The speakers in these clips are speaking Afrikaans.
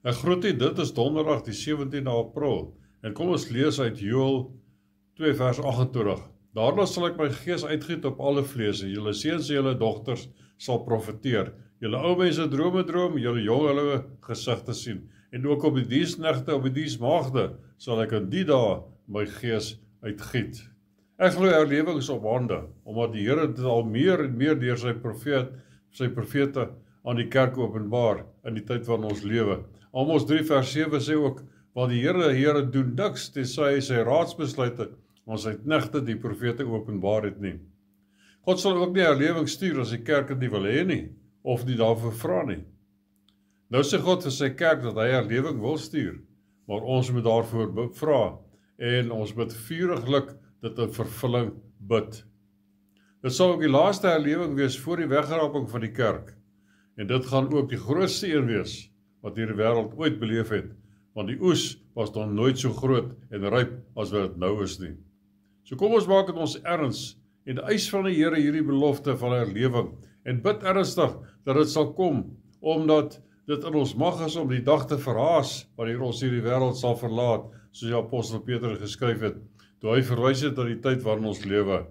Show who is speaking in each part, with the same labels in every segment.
Speaker 1: Ek groet u, dit is donderdag die 17de April en kom ons lees uit Joël 2 vers 28. Daarna sal ek my gees uitgiet op alle vlees en julle seuns en julle dogters sal profeteer. Julle ou mense drome droom, julle jong hulle gesigte sien en ook op die diensknegte, op die dienstmaagde sal ek in die dae my gees uitgiet. Ek glo herlewing is op hande, omdat die Here dit al meer en meer deur sy profete aan die kerk openbaar in die tyd van ons lewe. Amos 3 vers 7 sê ook, want die Here doen niks tensy hy sy raadsbesluite aan sy knegte die profete openbaar het nie. God sal ook nie herlewing stuur as die kerk dit nie wil hê nie, of nie daarvoor vra nie. Nou sê God vir sy kerk dat hy herlewing wil stuur, maar ons moet daarvoor vra en ons moet vuriglik dit in vervulling bid. Dit sal ook die laaste herlewing wees voor die wegraping van die kerk. En dit gaan ook die grootste een wees wat hierdie wêreld ooit beleef het, want die oes was nog nooit so groot en ryp as wat dit nou is nie. So kom ons maak dit ons erns en eis van die Here hierdie belofte van herlewing en bid ernstig dat dit sal kom, omdat dit in ons mag is om die dag te verhaas wanneer ons hierdie wêreld sal verlaat, soos die apostel Petrus geskryf het, toe hy verwys het na die tyd waarin ons lewe.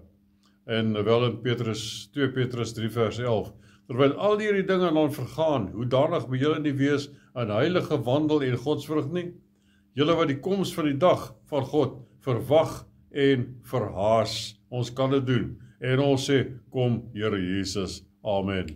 Speaker 1: En wel in 2 Petrus 3 vers 11, terwyl al hierdie dinge dan vergaan, hoe danig moet julle nie wees in heilige wandel en godsvrug nie? Julle wat die koms van die dag van God verwag en verhaas. Ons kan dit doen. En ons sê, kom Here Jesus. Amen.